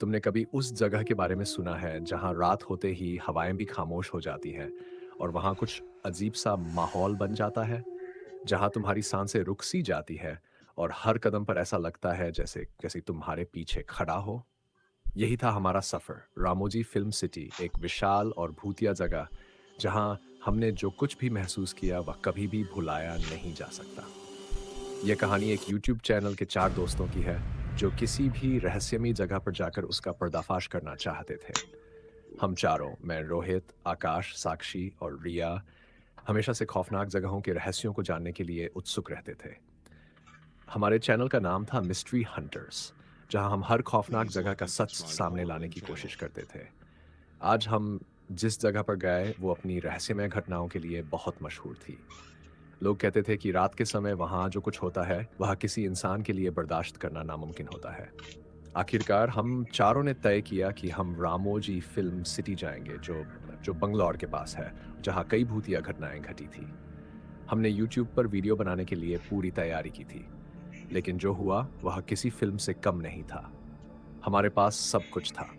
तुमने कभी उस जगह के बारे में सुना है जहां रात होते ही हवाएं भी खामोश हो जाती हैं और वहां कुछ अजीब सा माहौल बन जाता है, जहां तुम्हारी सांसें रुक सी जाती है और हर कदम पर ऐसा लगता है जैसे जैसे तुम्हारे पीछे खड़ा हो। यही था हमारा सफर, रामोजी फिल्म सिटी, एक विशाल और भूतिया जगह जहां हमने जो कुछ भी महसूस किया वह कभी भी भुलाया नहीं जा सकता। यह कहानी एक यूट्यूब चैनल के 4 दोस्तों की है, जो किसी भी रहस्यमयी जगह पर जाकर उसका पर्दाफाश करना चाहते थे। हम चारों, मैं, रोहित, आकाश, साक्षी और रिया, हमेशा से खौफनाक जगहों के रहस्यों को जानने के लिए उत्सुक रहते थे। हमारे चैनल का नाम था मिस्ट्री हंटर्स, जहां हम हर खौफनाक Please जगह का like and such subscribe to सामने our लाने main की कोशिश channel. करते थे। आज हम जिस जगह पर गए वो अपनी रहस्यमय घटनाओं के लिए बहुत मशहूर थी। लोग कहते थे कि रात के समय वहाँ जो कुछ होता है, वह किसी इंसान के लिए बर्दाश्त करना नामुमकिन होता है। आखिरकार हम चारों ने तय किया कि हम रामोजी फ़िल्म सिटी जाएँगे, जो जो बंगलौर के पास है, जहाँ कई भूतिया घटनाएँ घटी थी। हमने यूट्यूब पर वीडियो बनाने के लिए पूरी तैयारी की थी, लेकिन जो हुआ, वह किसी फ़िल्म से कम नहीं था। हमारे पास सब कुछ था।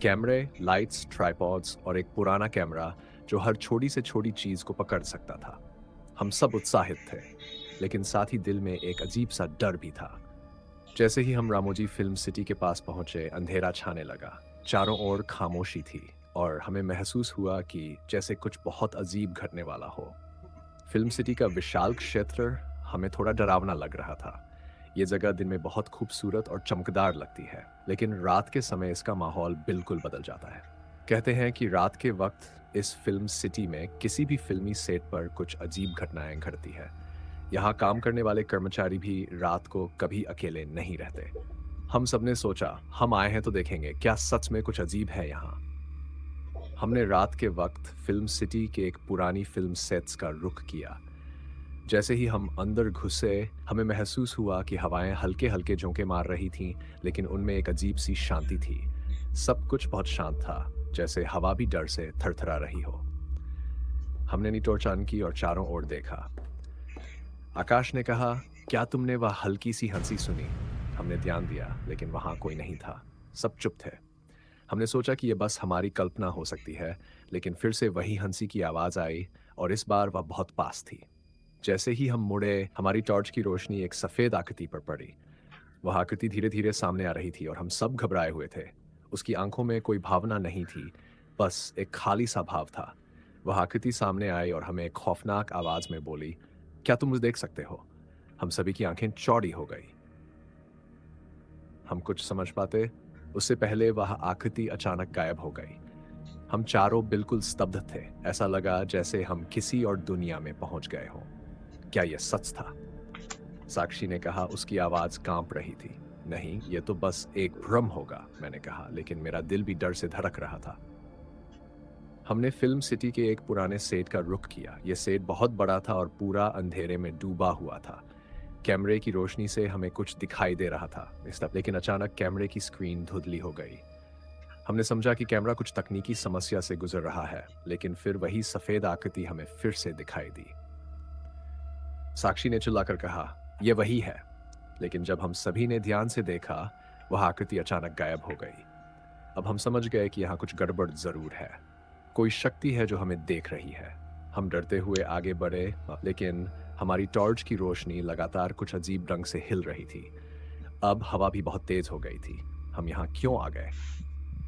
कैमरे, लाइट्स, ट्राइपॉड्स और एक पुराना कैमरा जो हर छोटी से छोटी चीज़ को पकड़ सकता था। हम सब उत्साहित थे, लेकिन साथ ही दिल में एक अजीब-सा डर भी था। जैसे ही हम रामोजी फिल्म सिटी के पास पहुंचे, अंधेरा छाने लगा। चारों ओर खामोशी थी और हमें महसूस हुआ कि जैसे कुछ बहुत अजीब घटने वाला हो। फिल्म सिटी का विशाल क्षेत्र हमें थोड़ा डरावना लग रहा था। ये जगह दिन में बहुत खूबसूरत और चमकदार लगती है, लेकिन रात के समय इसका माहौल बिल्कुल बदल जाता है। कहते हैं कि रात के वक्त इस फिल्म सिटी में किसी भी फिल्मी सेट पर कुछ अजीब घटनाएं घटती है। यहाँ काम करने वाले कर्मचारी भी रात को कभी अकेले नहीं रहते। हम सबने सोचा, हम आए हैं तो देखेंगे, क्या सच में कुछ अजीब है यहाँ। हमने रात के वक्त फिल्म सिटी के एक पुरानी फिल्म सेट्स का रुख किया। जैसे ही हम अंदर घुसे, हमें महसूस हुआ कि हवाएं हल्के-हल्के झोंके मार रही थीं, लेकिन उनमें एक अजीब-सी शांति थी। सब कुछ बहुत शांत था, जैसे हवा भी डर से थरथरा रही हो। हमने निटोर चान की और चारों ओर देखा। आकाश ने कहा, "क्या तुमने वह हल्की-सी हंसी सुनी?" हमने ध्यान दिया, लेकिन वहां कोई नहीं था। सब चुप थे। हमने सोचा कि यह बस हमारी कल्पना हो सकती है, लेकिन फिर से वही हंसी की आवाज आई और इस बार वह बहुत पास थी। जैसे ही हम मुड़े, हमारी टॉर्च की रोशनी एक सफेद आकृति पर पड़ी। वह आकृति धीरे-धीरे सामने आ रही थी और हम सब घबराए हुए थे। उसकी आंखों में कोई भावना नहीं थी, बस एक खाली-सा भाव था। वह आकृति सामने आई और हमें एक खौफनाक आवाज में बोली, "क्या तुम मुझे देख सकते हो?" हम सभी की आंखें चौड़ी हो गई। हम कुछ समझ पाते, उससे पहले वह आकृति अचानक गायब हो गई। हम चारों बिल्कुल स्तब्ध थे। ऐसा लगा जैसे हम किसी और दुनिया में पहुंच गए हों। क्या यह सच था? साक्षी ने कहा, उसकी आवाज कांप रही थी। नहीं, यह तो बस एक भ्रम होगा, मैंने कहा, लेकिन मेरा दिल भी डर से धड़क रहा था। हमने फिल्म सिटी के एक पुराने सेट का रुख किया। यह सेट बहुत बड़ा था और पूरा अंधेरे में डूबा हुआ था। कैमरे की रोशनी से हमें कुछ दिखाई दे रहा था, लेकिन अचानक कैमरे की स्क्रीन धुंधली हो गई। हमने समझा कि कैमरा कुछ तकनीकी समस्या से गुजर रहा है, लेकिन फिर वही सफेद आकृति हमें फिर से दिखाई दी। साक्षी ने चिल्लाकर कहा, "यह वही है।" लेकिन जब हम सभी ने ध्यान से देखा, वह आकृति अचानक गायब हो गई। अब हम समझ गए कि यहाँ कुछ गड़बड़ जरूर है। कोई शक्ति है जो हमें देख रही है। हम डरते हुए आगे बढ़े, लेकिन हमारी टॉर्च की रोशनी लगातार कुछ अजीब ढंग से हिल रही थी। अब हवा भी बहुत तेज हो गई थी। हम यहाँ क्यों आ गए?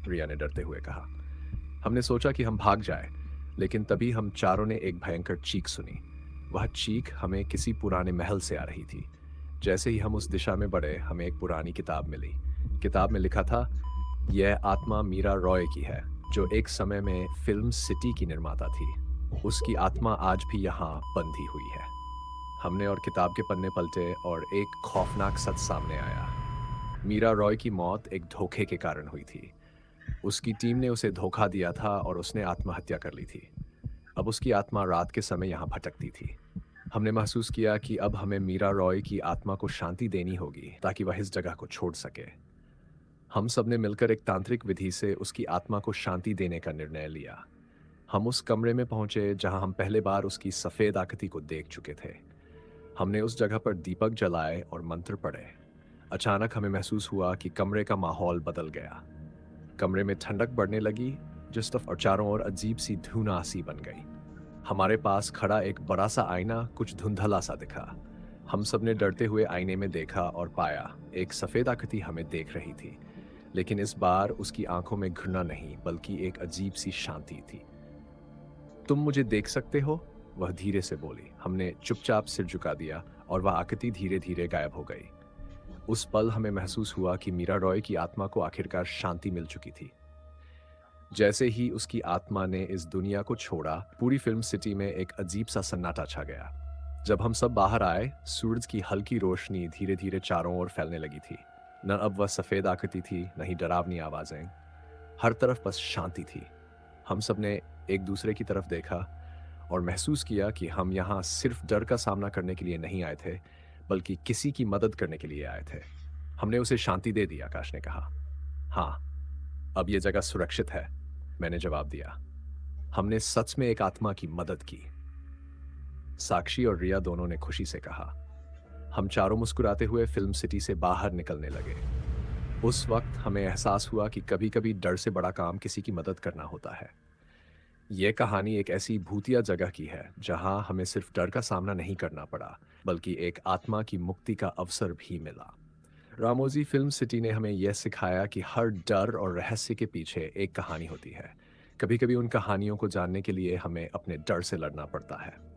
रिया ने डरते हुए कहा। हमने सोचा कि हम भाग जाए, लेकिन तभी हम चारों ने एक भयंकर चीख सुनी। वह चीख हमें किसी पुराने महल से आ रही थी। जैसे ही हम उस दिशा में बढ़े, हमें एक पुरानी किताब मिली। किताब में लिखा था, "यह आत्मा मीरा रॉय की है, जो एक समय में फिल्म सिटी की निर्माता थी। उसकी आत्मा आज भी यहाँ बंधी हुई है।" हमने और किताब के पन्ने पलटे और एक खौफनाक सच सामने आया। मीरा रॉय की मौत एक धोखे के कारण हुई थी। उसकी टीम ने उसे धोखा दिया था और उसने आत्महत्या कर ली थी। अब उसकी आत्मा रात के समय यहाँ भटकती थी। हमने महसूस किया कि अब हमें मीरा रॉय की आत्मा को शांति देनी होगी ताकि वह इस जगह को छोड़ सके। हम सब ने मिलकर एक तांत्रिक विधि से उसकी आत्मा को शांति देने का निर्णय लिया। हम उस कमरे में पहुंचे जहां हम पहले बार उसकी सफेद आकृति को देख चुके थे। हमने उस जगह पर दीपक जलाए और मंत्र पढ़े। अचानक हमें महसूस हुआ कि कमरे का माहौल बदल गया। कमरे में ठंडक बढ़ने लगी, जिस तरफ और चारों ओर अजीब सी धुना सी बन गई। हमारे पास खड़ा एक बड़ा सा आईना कुछ धुंधला सा दिखा। हम सब ने डरते हुए आईने में देखा और पाया एक सफेद आकृति हमें देख रही थी, लेकिन इस बार उसकी आंखों में घृणा नहीं बल्कि एक अजीब सी शांति थी। तुम मुझे देख सकते हो? वह धीरे से बोली। हमने चुपचाप सिर झुका दिया और वह आकृति धीरे धीरे गायब हो गई। उस पल हमें महसूस हुआ कि मीरा रॉय की आत्मा को आखिरकार शांति मिल चुकी थी। जैसे ही उसकी आत्मा ने इस दुनिया को छोड़ा, पूरी फिल्म सिटी में एक अजीब सा सन्नाटा छा गया। जब हम सब बाहर आए, सूरज की हल्की रोशनी धीरे धीरे चारों ओर फैलने लगी थी। न अब वह सफेद आकृति थी, न ही डरावनी आवाजें। हर तरफ बस शांति थी। हम सब ने एक दूसरे की तरफ देखा और महसूस किया कि हम यहाँ सिर्फ डर का सामना करने के लिए नहीं आए थे, बल्कि किसी की मदद करने के लिए आए थे। हमने उसे शांति दे दी, आकाश ने कहा। हाँ, अब यह जगह सुरक्षित है, मैंने जवाब दिया। हमने सच में एक आत्मा की मदद की। साक्षी और रिया दोनों ने खुशी से कहा। हम चारों मुस्कुराते हुए फिल्म सिटी से बाहर निकलने लगे। उस वक्त हमें एहसास हुआ कि कभी-कभी डर से बड़ा काम किसी की मदद करना होता है। यह कहानी एक ऐसी भूतिया जगह की है जहां हमें सिर्फ डर का सामना नहीं करना पड़ा, बल्कि एक आत्मा की मुक्ति का अवसर भी मिला। रामोजी फिल्म सिटी ने हमें यह सिखाया कि हर डर और रहस्य के पीछे एक कहानी होती है। कभी-कभी उन कहानियों को जानने के लिए हमें अपने डर से लड़ना पड़ता है।